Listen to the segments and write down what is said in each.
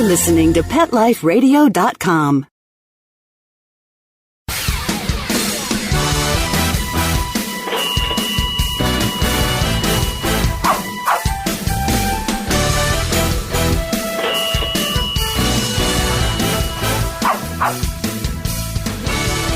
listening to PetLifeRadio.com.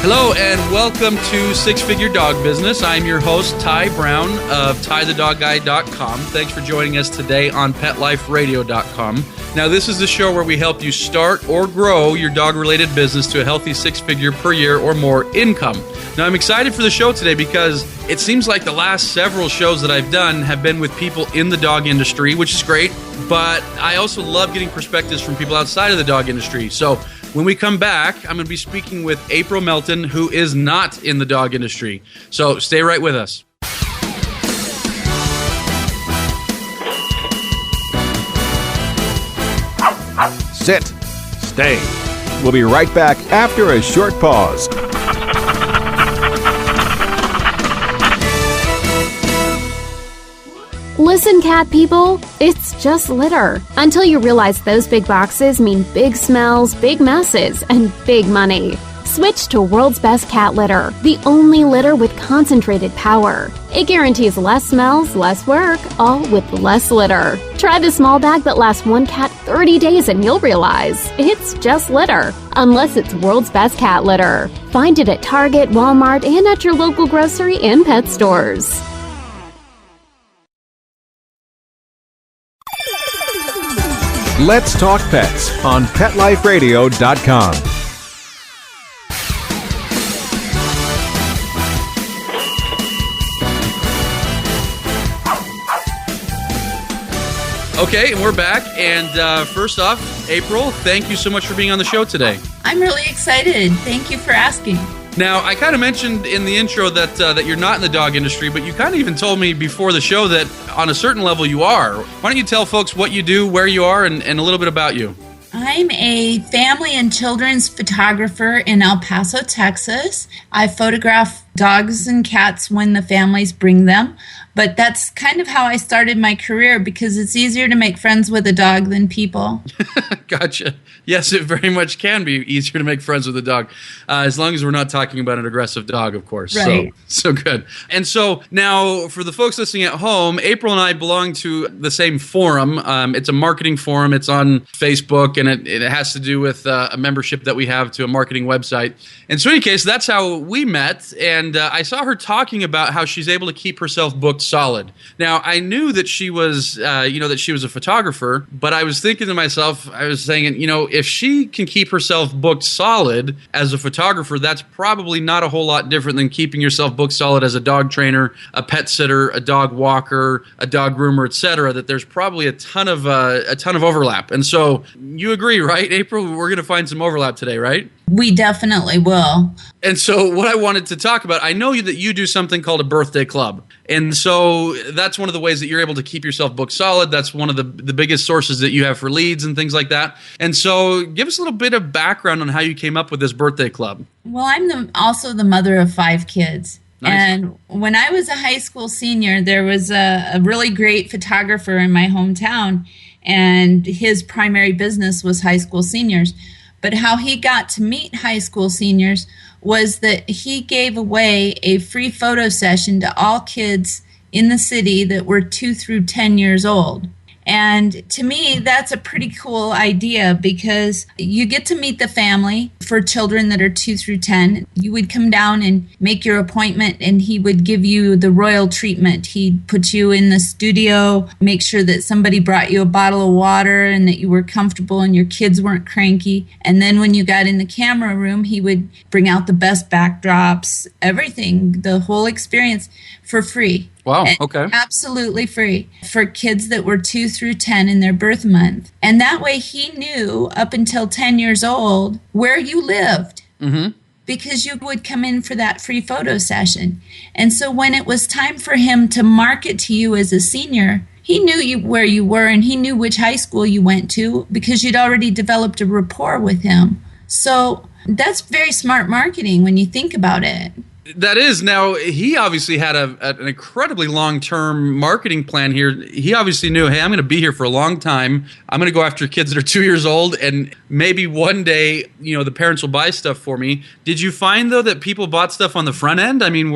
Hello and welcome to Six Figure Dog Business. I'm your host, Ty Brown of TyTheDogGuy.com. Thanks for joining us today on PetLifeRadio.com. Now, this is the show where we help you start or grow your dog-related business to a healthy six-figure per year or more income. Now, I'm excited for the show today because it seems like the last several shows that I've done have been with people in the dog industry, which is great, but I also love getting perspectives from people outside of the dog industry. So when we come back, I'm going to be speaking with April Melton, who is not in the dog industry. So stay right with us. Sit. Stay. We'll be right back after a short pause. Listen, cat people, it's just litter. Until you realize those big boxes mean big smells, big messes, and big money. Switch to World's Best Cat Litter, the only litter with concentrated power. It guarantees less smells, less work, all with less litter. Try the small bag that lasts one cat 30 days and you'll realize it's just litter, unless it's World's Best Cat Litter. Find it at Target, Walmart, and at your local grocery and pet stores. Let's Talk Pets on PetLifeRadio.com. Okay, and we're back. And first off, April, thank you so much for being on the show today. I'm really excited. Thank you for asking. Now, I kind of mentioned in the intro that you're not in the dog industry, but you kind of even told me before the show that on a certain level you are. Why don't you tell folks what you do, where you are, and a little bit about you? I'm a family and children's photographer in El Paso, Texas. I photograph dogs and cats when the families bring them. But that's kind of how I started my career because it's easier to make friends with a dog than people. Gotcha. Yes, it very much can be easier to make friends with a dog, as long as we're not talking about an aggressive dog, of course. Right. So good. And so now for the folks listening at home, April and I belong to the same forum. It's a marketing forum. It's on Facebook, and it has to do with a membership that we have to a marketing website. And so in any case, that's how we met. And I saw her talking about how she's able to keep herself booked solid. Now, I knew that she was, that she was a photographer, but I was thinking to myself, I was saying, if she can keep herself booked solid as a photographer, that's probably not a whole lot different than keeping yourself booked solid as a dog trainer, a pet sitter, a dog walker, a dog groomer, etc. That there's probably a ton of overlap. And so you agree, right, April? We're going to find some overlap today, right? We definitely will. And so what I wanted to talk about, I know that you do something called a birthday club. And so that's one of the ways that you're able to keep yourself booked solid. That's one of the biggest sources that you have for leads and things like that. And so give us a little bit of background on how you came up with this birthday club. Well, I'm also the mother of 5 kids. Nice. And when I was a high school senior, there was a really great photographer in my hometown, and his primary business was high school seniors. But how he got to meet high school seniors was that he gave away a free photo session to all kids in the city that were 2 through 10 years old. And to me, that's a pretty cool idea because you get to meet the family for children that are 2 through 10. You would come down and make your appointment, and he would give you the royal treatment. He'd put you in the studio, make sure that somebody brought you a bottle of water and that you were comfortable and your kids weren't cranky. And then when you got in the camera room, he would bring out the best backdrops, everything, the whole experience for free. Wow, okay. Absolutely free for kids that were 2 through 10 in their birth month. And that way he knew up until 10 years old where you lived. Mm-hmm. Because you would come in for that free photo session. And so when it was time for him to market to you as a senior, he knew where you were and he knew which high school you went to because you'd already developed a rapport with him. So that's very smart marketing when you think about it. That is. Now, he obviously had an incredibly long-term marketing plan here. He obviously knew, hey, I'm going to be here for a long time. I'm going to go after kids that are 2 years old, and maybe one day, the parents will buy stuff for me. Did you find, though, that people bought stuff on the front end? I mean,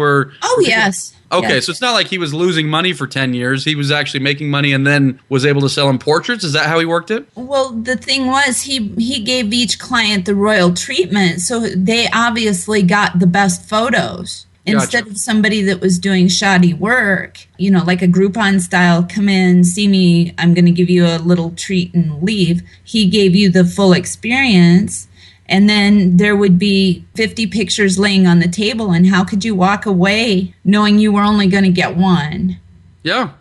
Yes. Okay, yes. So it's not like he was losing money for 10 years. He was actually making money and then was able to sell them portraits. Is that how he worked it? Well, the thing was, he gave each client the royal treatment, so they obviously got the best photos. Instead of somebody that was doing shoddy work, like a Groupon style, come in, see me, I'm going to give you a little treat and leave. He gave you the full experience. And then there would be 50 pictures laying on the table. And how could you walk away knowing you were only going to get one? Yeah.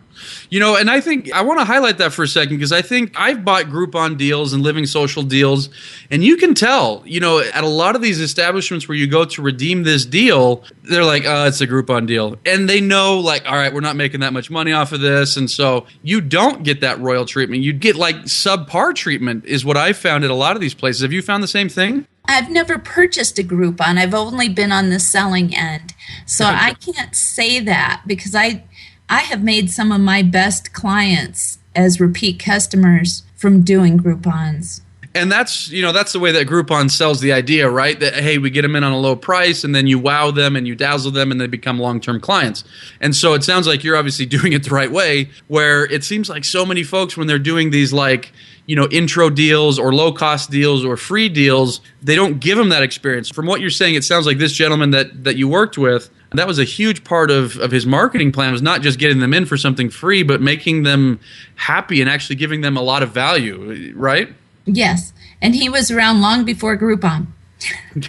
And I think I want to highlight that for a second, because I think I've bought Groupon deals and Living Social deals, and you can tell, at a lot of these establishments where you go to redeem this deal, they're like, it's a Groupon deal. And they know, like, all right, we're not making that much money off of this. And so you don't get that royal treatment. You'd get like subpar treatment is what I found at a lot of these places. Have you found the same thing? I've never purchased a Groupon. I've only been on the selling end. So I can't say that, because I have made some of my best clients as repeat customers from doing Groupons. And that's the way that Groupon sells the idea, right? That, hey, we get them in on a low price, and then you wow them and you dazzle them, and they become long-term clients. And so it sounds like you're obviously doing it the right way, where it seems like so many folks, when they're doing these intro deals or low-cost deals or free deals, they don't give them that experience. From what you're saying, it sounds like this gentleman that you worked with, that was a huge part of his marketing plan, was not just getting them in for something free, but making them happy and actually giving them a lot of value, right? Yes, and he was around long before Groupon.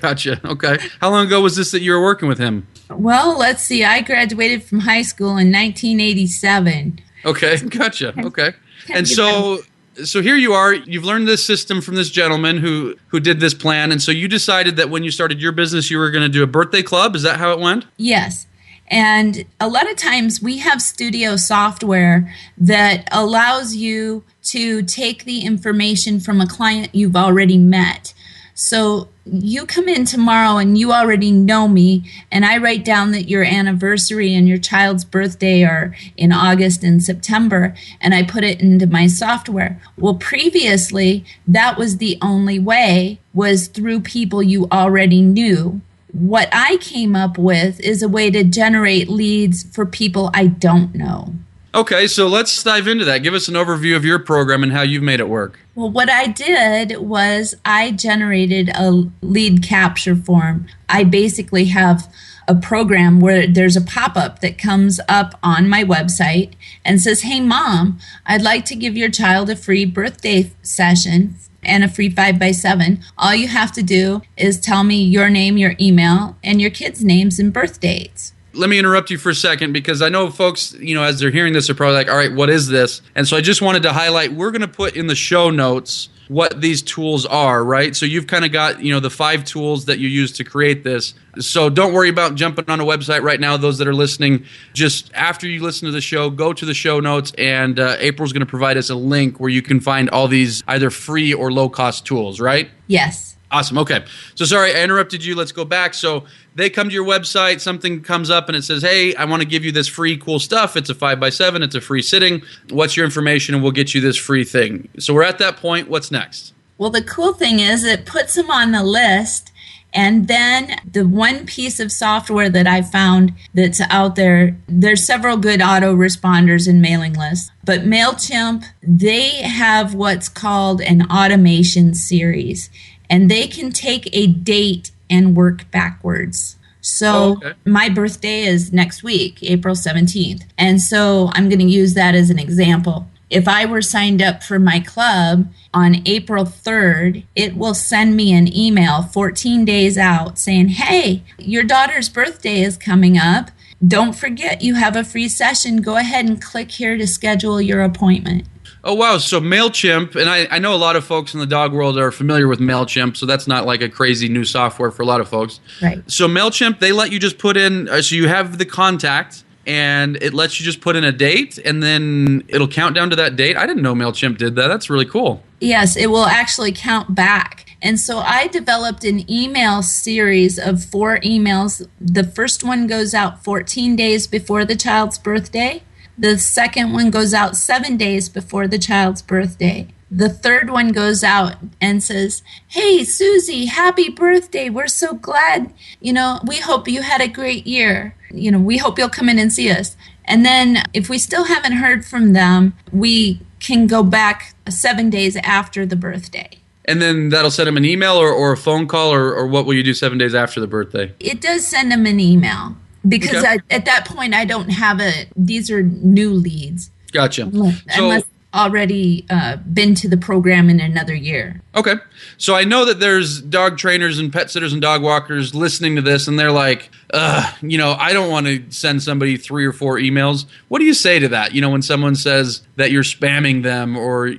Gotcha. Okay. How long ago was this that you were working with him? Well, let's see. I graduated from high school in 1987. Okay. Gotcha. Okay. And so here you are. You've learned this system from this gentleman who did this plan. And so you decided that when you started your business, you were going to do a birthday club. Is that how it went? Yes. And a lot of times we have studio software that allows you to take the information from a client you've already met. So you come in tomorrow and you already know me, and I write down that your anniversary and your child's birthday are in August and September, and I put it into my software. Well, previously, that was the only way, was through people you already knew. What I came up with is a way to generate leads for people I don't know. Okay, so let's dive into that. Give us an overview of your program and how you've made it work. Well, what I did was I generated a lead capture form. I basically have a program where there's a pop-up that comes up on my website and says, hey, Mom, I'd like to give your child a free birthday session and a free 5x7. All you have to do is tell me your name, your email, and your kids' names and birth dates. Let me interrupt you for a second, because I know folks, as they're hearing this, are probably like, all right, what is this? And so I just wanted to highlight, we're going to put in the show notes what these tools are, right? So you've kind of got, the 5 tools that you use to create this. So don't worry about jumping on a website right now. Those that are listening, just after you listen to the show, go to the show notes, and April's going to provide us a link where you can find all these either free or low-cost tools, right? Yes. Awesome. Okay. So sorry, I interrupted you. Let's go back. So they come to your website, something comes up and it says, hey, I want to give you this free cool stuff. It's a 5x7. It's a free sitting. What's your information? And we'll get you this free thing. So we're at that point. What's next? Well, the cool thing is it puts them on the list. And then the one piece of software that I found that's out there, there's several good autoresponders and mailing lists. But MailChimp, they have what's called an automation series. And they can take a date and work backwards. So My birthday is next week, April 17th. And so I'm going to use that as an example. If I were signed up for my club on April 3rd, it will send me an email 14 days out saying, hey, your daughter's birthday is coming up. Don't forget you have a free session. Go ahead and click here to schedule your appointment. Oh, wow. So MailChimp, and I know a lot of folks in the dog world are familiar with MailChimp, so that's not like a crazy new software for a lot of folks. Right. So MailChimp, they let you just put in, so you have the contact, and it lets you just put in a date, and then it'll count down to that date. I didn't know MailChimp did that. That's really cool. Yes, it will actually count back. And so I developed an email series of 4 emails. The first one goes out 14 days before the child's birthday. The second one goes out 7 days before the child's birthday. The third one goes out and says, "Hey, Susie, happy birthday. We're so glad. We hope you had a great year. We hope you'll come in and see us." And then if we still haven't heard from them, we can go back 7 days after the birthday. And then that'll send them an email or a phone call, or what will you do 7 days after the birthday? It does send them an email because at that point I don't have these are new leads. Gotcha. Unless already been to the program in another year. Okay. So I know that there's dog trainers and pet sitters and dog walkers listening to this, and they're like, I don't want to send somebody 3 or 4 emails. What do you say to that? When someone says that you're spamming them or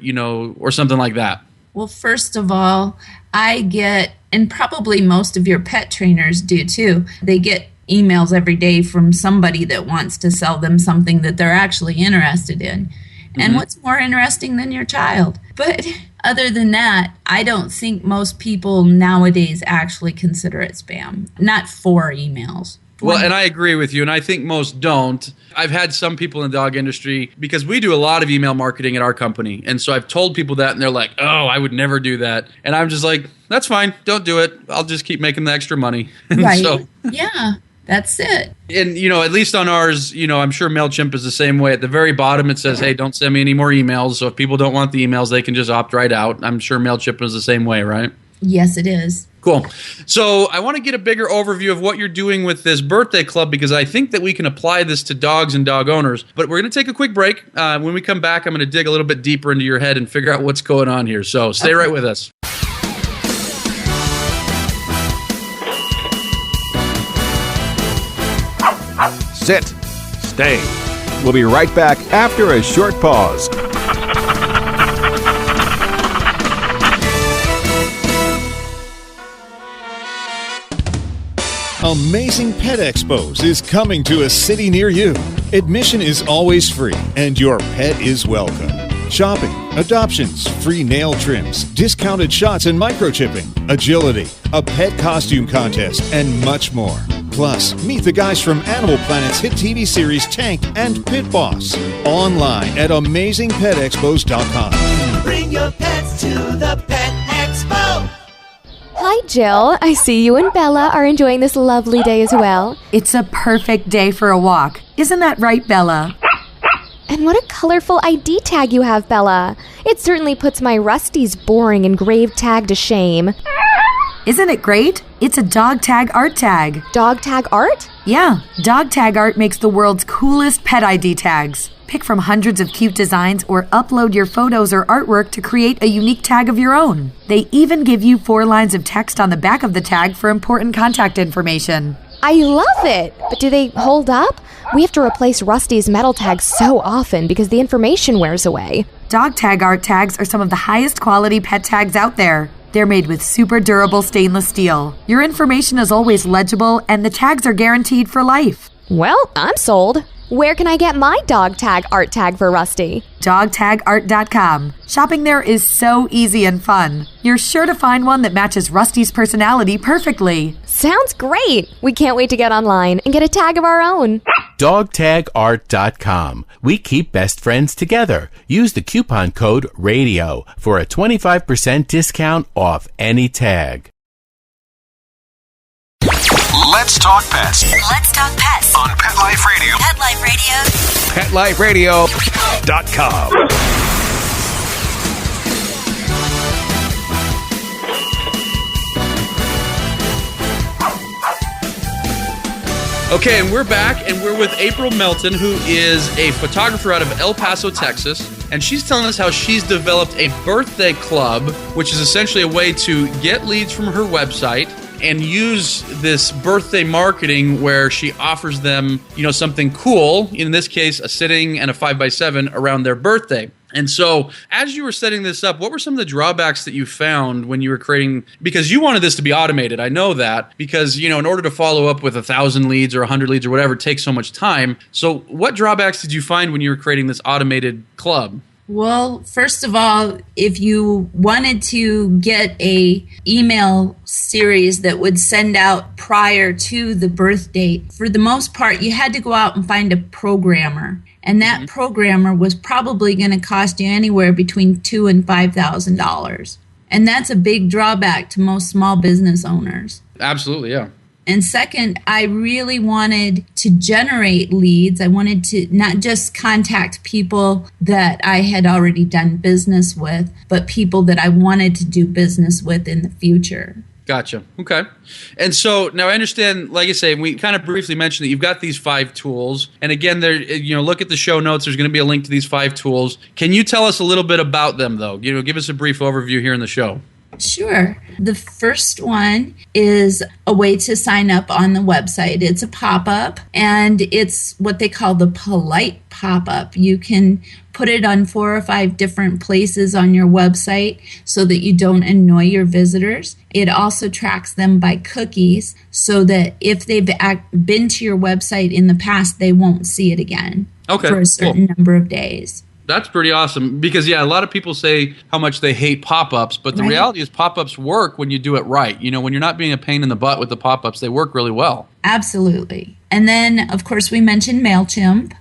something like that? Well, first of all, I get, and probably most of your pet trainers do too, they get emails every day from somebody that wants to sell them something that they're actually interested in. And what's more interesting than your child? But other than that, I don't think most people nowadays actually consider it spam. Not 4 emails. Well, and I agree with you, and I think most don't. I've had some people in the dog industry, because we do a lot of email marketing at our company, and so I've told people that, and they're like, "Oh, I would never do that." And I'm just like, "That's fine, don't do it. I'll just keep making the extra money." Right. Yeah, that's it. And, at least on ours, I'm sure MailChimp is the same way. At the very bottom, it says, "Hey, don't send me any more emails." So if people don't want the emails, they can just opt right out. I'm sure MailChimp is the same way, right? Yes, it is. Cool. So I want to get a bigger overview of what you're doing with this birthday club, because I think that we can apply this to dogs and dog owners. But we're going to take a quick break. When we come back, I'm going to dig a little bit deeper into your head and figure out what's going on here. So stay right with us. Sit. Stay. We'll be right back after a short pause. Amazing Pet Expos is coming to a city near you. Admission is always free, and your pet is welcome. Shopping, adoptions, free nail trims, discounted shots and microchipping, agility, a pet costume contest, and much more. Plus, meet the guys from Animal Planet's hit TV series Tanked and Pit Boss. Online at AmazingPetExpos.com. Bring your pets to the Pet Expo. Hi, Jill. I see you and Bella are enjoying this lovely day as well. It's a perfect day for a walk. Isn't that right, Bella? And what a colorful ID tag you have, Bella. It certainly puts my Rusty's boring engraved tag to shame. Isn't it great? It's a dog tag art tag. Dog tag art? Yeah, dog tag art makes the world's coolest pet ID tags. Pick from hundreds of cute designs or upload your photos or artwork to create a unique tag of your own. They even give you 4 lines of text on the back of the tag for important contact information. I love it! But do they hold up? We have to replace Rusty's metal tags so often because the information wears away. Dog tag art tags are some of the highest quality pet tags out there. They're made with super durable stainless steel. Your information is always legible, and the tags are guaranteed for life. Well, I'm sold. Where can I get my dog tag art tag for Rusty? DogTagArt.com. Shopping there is so easy and fun. You're sure to find one that matches Rusty's personality perfectly. Sounds great! We can't wait to get online and get a tag of our own. DogTagArt.com. We keep best friends together. Use the coupon code RADIO for a 25% discount off any tag. Let's talk pets. Let's talk pets On Pet Life Radio. Pet Life Radio. PetLifeRadio.com. Okay, and we're back, and we're with April Melton, who is a photographer out of El Paso, Texas, and she's telling us how she's developed a birthday club, which is essentially a way to get leads from her website and use this birthday marketing where she offers them, something cool, in this case, a sitting and a 5x7 around their birthday. And so, as you were setting this up, what were some of the drawbacks that you found when you were creating, because you wanted this to be automated, I know that, because, in order to follow up with 1,000 leads or 100 leads or whatever, it takes so much time. So what drawbacks did you find when you were creating this automated club? Well, first of all, if you wanted to get a email series that would send out prior to the birth date, for the most part, you had to go out and find a programmer. And that programmer was probably going to cost you anywhere between $2,000 and $5,000. And that's a big drawback to most small business owners. Absolutely, yeah. And second, I really wanted to generate leads. I wanted to not just contact people that I had already done business with, but people that I wanted to do business with in the future. Gotcha. Okay. And so now I understand, like I say, we kind of briefly mentioned that you've got these 5 tools. And again, there, look at the show notes. There's going to be a link to these 5 tools. Can you tell us a little bit about them, though? Give us a brief overview here in the show. Sure. The first one is a way to sign up on the website. It's a pop-up, and it's what they call the polite pop-up. You can put it on 4 or 5 different places on your website so that you don't annoy your visitors. It also tracks them by cookies so that if they've been to your website in the past, they won't see it again for a certain number of days. That's pretty awesome because, a lot of people say how much they hate pop-ups, but the reality is pop-ups work when you do it right. When you're not being a pain in the butt with the pop-ups, they work really well. Absolutely. And then, of course, we mentioned MailChimp.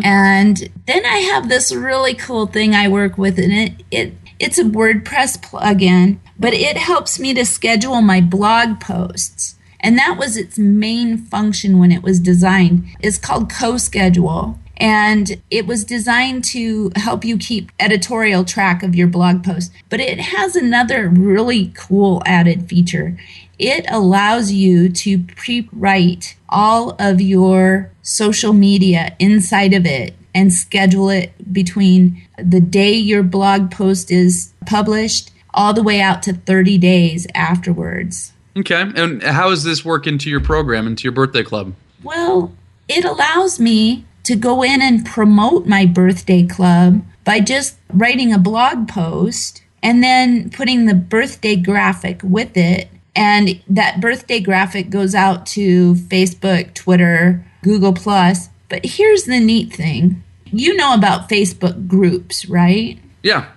And then I have this really cool thing I work with, and it's a WordPress plugin, but it helps me to schedule my blog posts. And that was its main function when it was designed. It's called CoSchedule. And it was designed to help you keep editorial track of your blog post. But it has another really cool added feature. It allows you to pre-write all of your social media inside of it and schedule it between the day your blog post is published all the way out to 30 days afterwards. Okay. And how does this work into your program, into your birthday club? Well, it allows me to go in and promote my birthday club by just writing a blog post and then putting the birthday graphic with it. And that birthday graphic goes out to Facebook, Twitter, Google+. But here's the neat thing. You know about Facebook groups, right? Yeah.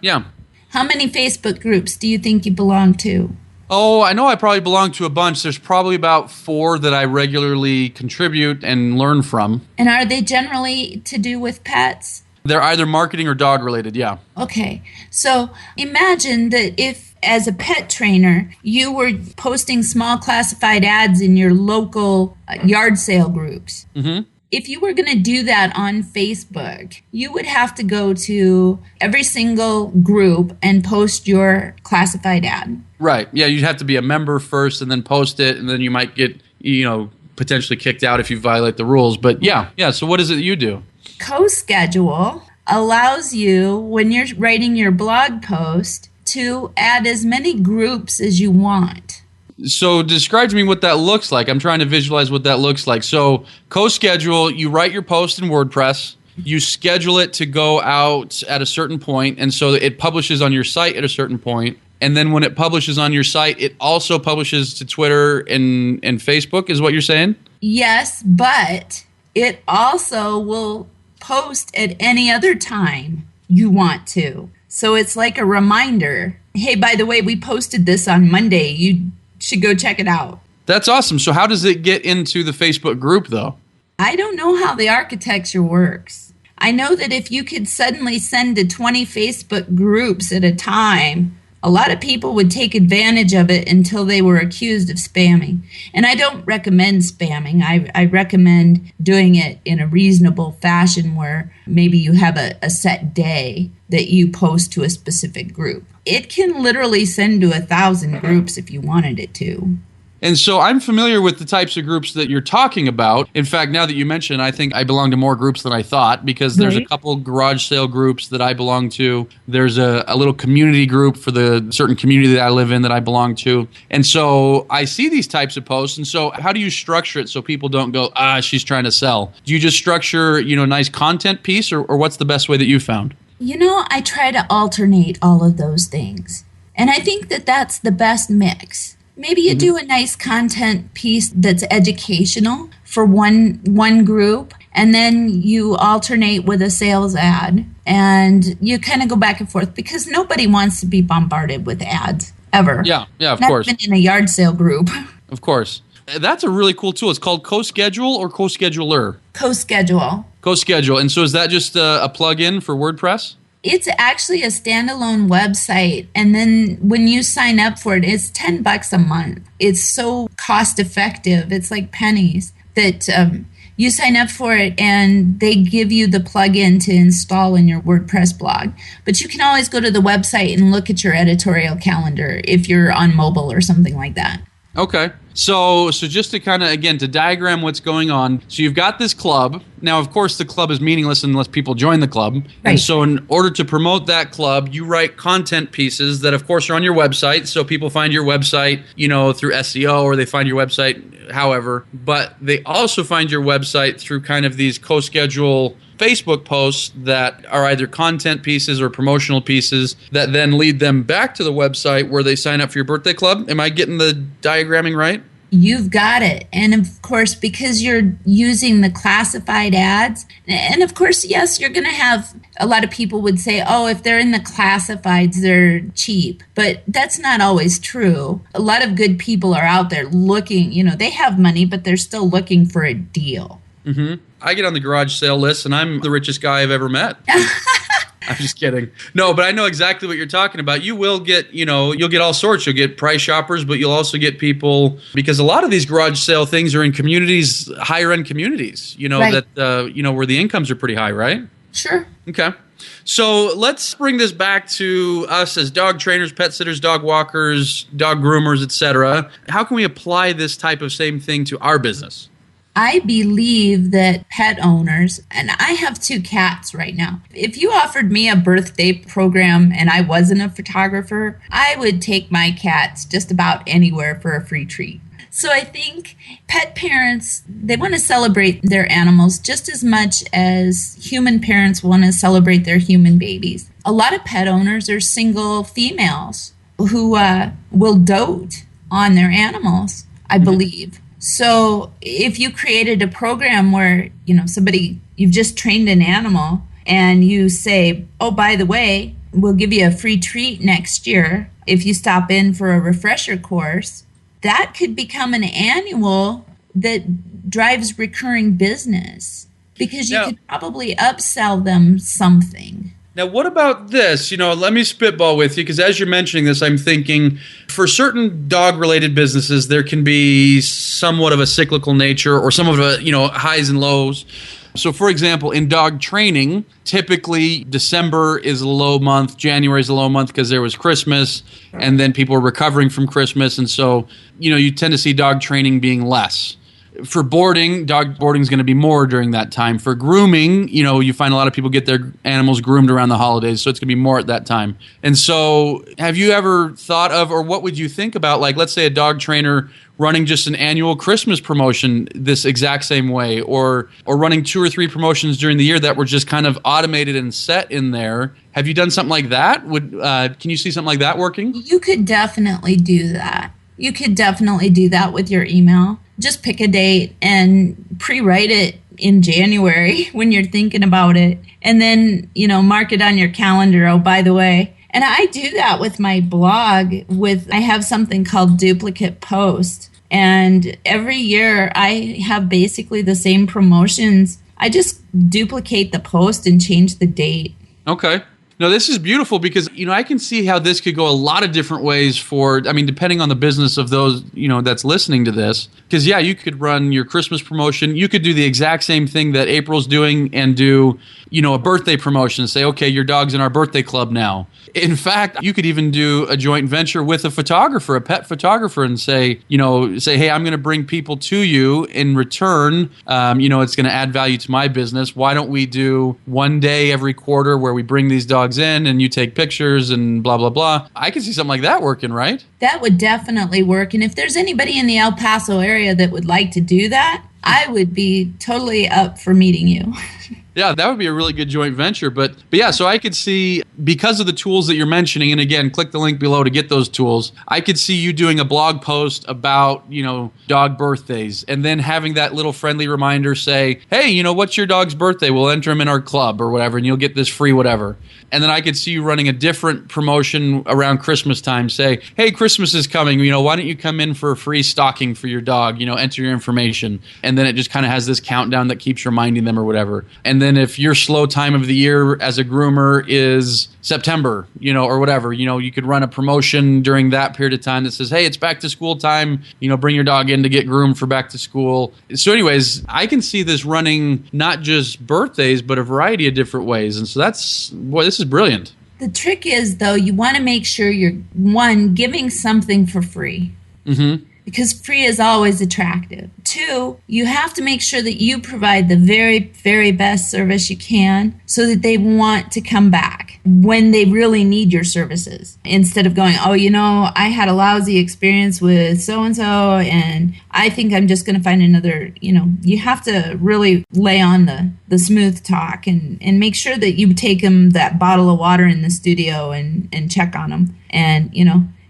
How many Facebook groups do you think you belong to? Oh, I know I probably belong to a bunch. There's probably about 4 that I regularly contribute and learn from. And are they generally to do with pets? They're either marketing or dog related, yeah. Okay. So imagine that if, as a pet trainer, you were posting small classified ads in your local yard sale groups. If you were going to do that on Facebook, you would have to go to every single group and post your classified ad. Right. Yeah, you'd have to be a member first and then post it, and then you might get, potentially kicked out if you violate the rules. But yeah. So what is it that you do? CoSchedule allows you, when you're writing your blog post, to add as many groups as you want. So describe to me what that looks like. I'm trying to visualize what that looks like. So CoSchedule, you write your post in WordPress, you schedule it to go out at a certain point, and so it publishes on your site at a certain point. And then when it publishes on your site, it also publishes to Twitter and Facebook, is what you're saying? Yes, but it also will post at any other time you want to. So it's like a reminder. Hey, by the way, we posted this on Monday. You should go check it out. That's awesome. So how does it get into the Facebook group, though? I don't know how the architecture works. I know that if you could suddenly send to 20 Facebook groups at a time, a lot of people would take advantage of it until they were accused of spamming. And I don't recommend spamming. I recommend doing it in a reasonable fashion where maybe you have a set day that you post to a specific group. It can literally send to 1,000 groups if you wanted it to. And so I'm familiar with the types of groups that you're talking about. In fact, now that you mention, I think I belong to more groups than I thought because there's a couple garage sale groups that I belong to. There's a little community group for the certain community that I live in that I belong to. And so I see these types of posts. And so how do you structure it so people don't go, she's trying to sell? Do you just structure, a nice content piece or what's the best way that you found? I try to alternate all of those things. And I think that that's the best mix. Maybe you do a nice content piece that's educational for one group, and then you alternate with a sales ad, and you kind of go back and forth because nobody wants to be bombarded with ads ever. Yeah, of Not course. even in a yard sale group. Of course. That's a really cool tool. It's called CoSchedule or CoScheduler? CoSchedule. CoSchedule. And so is that just a plug-in for WordPress? It's actually a standalone website, and then when you sign up for it, it's $10 a month. It's so cost effective. It's like pennies that you sign up for it, and they give you the plugin to install in your WordPress blog. But you can always go to the website and look at your editorial calendar if you're on mobile or something like that. Okay. So just to kind of, again, to diagram what's going on. So you've got this club. Now, of course, the club is meaningless unless people join the club. Right. And so in order to promote that club, you write content pieces that, of course, are on your website. So people find your website, through SEO, or they find your website however. But they also find your website through kind of these CoSchedule Facebook posts that are either content pieces or promotional pieces that then lead them back to the website where they sign up for your birthday club. Am I getting the diagramming right? You've got it. And of course, because you're using the classified ads, and of course, yes, you're going to have a lot of people would say, oh, if they're in the classifieds, they're cheap. But that's not always true. A lot of good people are out there looking, they have money, but they're still looking for a deal. Mm-hmm. I get on the garage sale list, and I'm the richest guy I've ever met. I'm just kidding. No, but I know exactly what you're talking about. You will get, you'll get all sorts. You'll get price shoppers, but you'll also get people, because a lot of these garage sale things are in communities, higher end communities, right. that, where the incomes are pretty high, right? Sure. Okay. So let's bring this back to us as dog trainers, pet sitters, dog walkers, dog groomers, etc. How can we apply this type of same thing to our business? I believe that pet owners, and I have 2 cats right now. If you offered me a birthday program and I wasn't a photographer, I would take my cats just about anywhere for a free treat. So I think pet parents, they want to celebrate their animals just as much as human parents want to celebrate their human babies. A lot of pet owners are single females who will dote on their animals, I believe. So if you created a program where, you've just trained an animal and you say, oh, by the way, we'll give you a free treat next year if you stop in for a refresher course, that could become an annual that drives recurring business because you could probably upsell them something. Now, what about this? Let me spitball with you, because as you're mentioning this, I'm thinking for certain dog-related businesses, there can be somewhat of a cyclical nature or some of a, highs and lows. So, for example, in dog training, typically December is a low month, January is a low month because there was Christmas, and then people are recovering from Christmas. And so, you tend to see dog training being less. For boarding, dog boarding is going to be more during that time. For grooming, you find a lot of people get their animals groomed around the holidays, so it's going to be more at that time. And so have you ever thought of, or what would you think about, like, let's say a dog trainer running just an annual Christmas promotion this exact same way, or running 2 or 3 promotions during the year that were just kind of automated and set in there? Have you done something like that? Can you see something like that working? You could definitely do that. You could definitely do that with your email. Just pick a date and pre-write it in January when you're thinking about it. And then, mark it on your calendar. Oh, by the way. And I do that with my blog. I have something called duplicate post. And every year I have basically the same promotions. I just duplicate the post and change the date. Okay. No, this is beautiful because, I can see how this could go a lot of different ways depending on the business of those, that's listening to this. Because, you could run your Christmas promotion. You could do the exact same thing that April's doing and do, a birthday promotion. Say, okay, your dog's in our birthday club now. In fact, you could even do a joint venture with a photographer, a pet photographer, and say, hey, I'm going to bring people to you in return. It's going to add value to my business. Why don't we do one day every quarter where we bring these dogs in and you take pictures and blah, blah, blah. I can see something like that working, right? That would definitely work. And if there's anybody in the El Paso area that would like to do that, I would be totally up for meeting you. Yeah, that would be a really good joint venture. But yeah, so I could see, because of the tools that you're mentioning, and again, click the link below to get those tools, I could see you doing a blog post about, dog birthdays, and then having that little friendly reminder say, hey, what's your dog's birthday? We'll enter him in our club or whatever, and you'll get this free whatever. And then I could see you running a different promotion around Christmas time. Say, hey, Christmas is coming. Why don't you come in for a free stocking for your dog? Enter your information. And then it just kind of has this countdown that keeps reminding them or whatever. And then if your slow time of the year as a groomer is September, or whatever, you could run a promotion during that period of time that says, hey, it's back to school time. Bring your dog in to get groomed for back to school. So anyways, I can see this running not just birthdays, but a variety of different ways. And so this is brilliant. The trick is, though, you want to make sure you're, one, giving something for free. Mm-hmm. Because free is always attractive. Two, you have to make sure that you provide the very, very best service you can so that they want to come back when they really need your services. Instead of going, I had a lousy experience with so-and-so and I think I'm just going to find another, you have to really lay on the smooth talk and make sure that you take them that bottle of water in the studio and check on them and,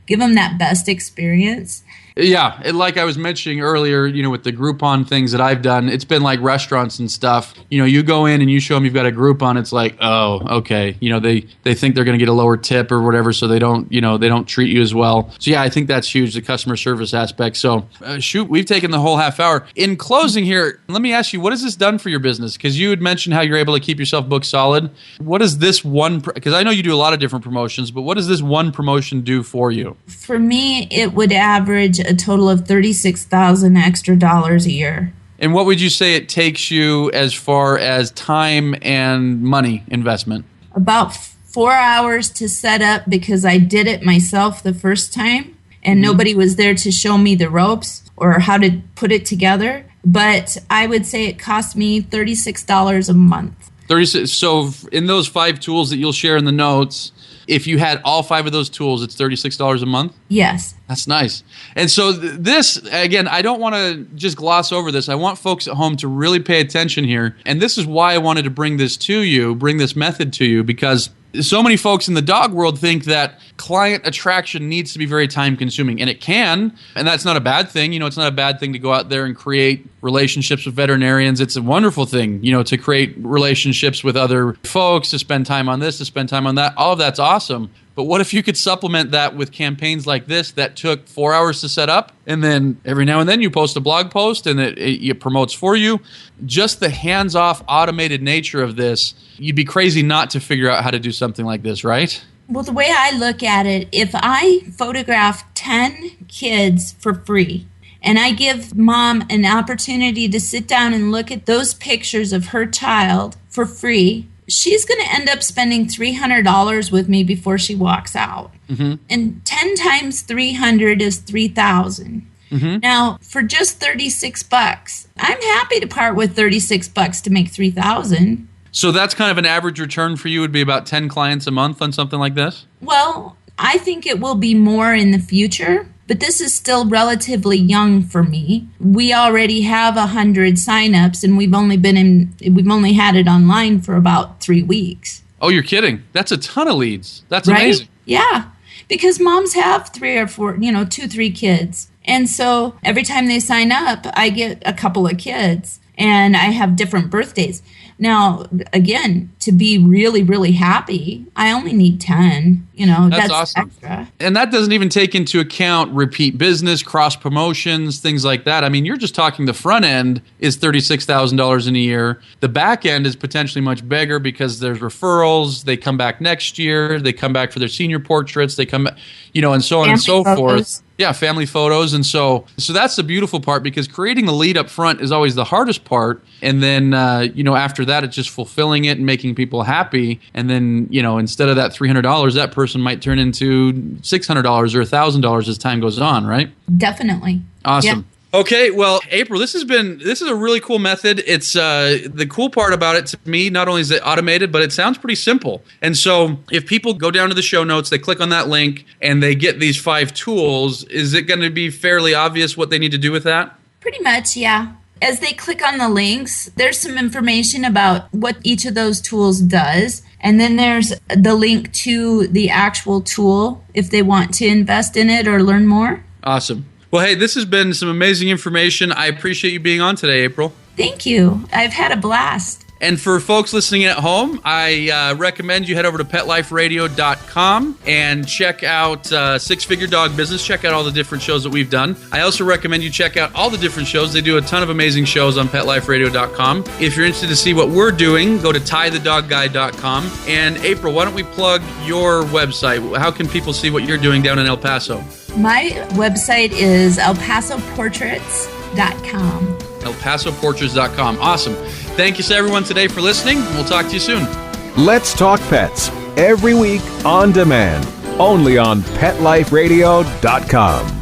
give them that best experience. Yeah, like I was mentioning earlier, with the Groupon things that I've done, it's been like restaurants and stuff. You go in and you show them you've got a Groupon, it's like, oh, okay. They think they're going to get a lower tip or whatever, so they don't treat you as well. So yeah, I think that's huge, the customer service aspect. So we've taken the whole half hour. In closing here, let me ask you, what has this done for your business? Because you had mentioned how you're able to keep yourself booked solid. What is this one, because I know you do a lot of different promotions, but what does this one promotion do for you? For me, it would average a total of $36,000 extra dollars a year. And what would you say it takes you as far as time and money investment? About 4 hours to set up because I did it myself the first time and nobody was there to show me the ropes or how to put it together. But I would say it cost me $36 a month. 36. So in those 5 tools that you'll share in the notes, if you had all 5 of those tools, it's $36 a month? Yes. That's nice. And so this, again, I don't want to just gloss over this. I want folks at home to really pay attention here. And this is why I wanted to bring this method to you, because so many folks in the dog world think that client attraction needs to be very time consuming, and it can, and that's not a bad thing. It's not a bad thing to go out there and create relationships with veterinarians. It's a wonderful thing, to create relationships with other folks, to spend time on this, to spend time on that. All of that's awesome. But what if you could supplement that with campaigns like this that took 4 hours to set up, and then every now and then you post a blog post and it promotes for you? Just the hands-off automated nature of this, you'd be crazy not to figure out how to do something like this, right? Well, the way I look at it, if I photograph 10 kids for free, and I give mom an opportunity to sit down and look at those pictures of her child for free, she's going to end up spending $300 with me before she walks out. Mm-hmm. And 10 times 300 is $3,000. Mm-hmm. Now, for just $36, I'm happy to part with $36 to make $3,000. So that's kind of an average return for you would be about 10 clients a month on something like this? Well, I think it will be more in the future, but this is still relatively young for me. We already have 100 signups, and we've only had it online for about 3 weeks. Oh, you're kidding. That's a ton of leads. That's right? Amazing. Yeah, because moms have 3 or 4, 2, 3 kids. And so every time they sign up, I get a couple of kids, and I have different birthdays. Now, again, to be really, really happy, I only need 10. That's awesome. Extra. And that doesn't even take into account repeat business, cross promotions, things like that. I mean, you're just talking the front end is $36,000 in a year. The back end is potentially much bigger because there's referrals. They come back next year. They come back for their senior portraits. They come, and so on and so forth. Yeah, family photos. And so that's the beautiful part, because creating the lead up front is always the hardest part. And then, after that, it's just fulfilling it and making people happy. And then, instead of that $300, that person might turn into $600 or $1,000 as time goes on, right? Definitely. Awesome. Yeah. Okay, well, April, this is a really cool method. It's the cool part about it to me, not only is it automated, but it sounds pretty simple. And so if people go down to the show notes, they click on that link, and they get these 5 tools, is it going to be fairly obvious what they need to do with that? Pretty much, yeah. As they click on the links, there's some information about what each of those tools does. And then there's the link to the actual tool if they want to invest in it or learn more. Awesome. Well, hey, this has been some amazing information. I appreciate you being on today, April. Thank you. I've had a blast. And for folks listening at home, I recommend you head over to PetLifeRadio.com and check out Six Figure Dog Business. Check out all the different shows that we've done. I also recommend you check out all the different shows. They do a ton of amazing shows on PetLifeRadio.com. If you're interested to see what we're doing, go to TieTheDogGuy.com. And April, why don't we plug your website? How can people see what you're doing down in El Paso? My website is elpasoportraits.com. elpasoportraits.com. Awesome. Thank you, everyone, today for listening. We'll talk to you soon. Let's Talk Pets, every week on demand, only on PetLifeRadio.com.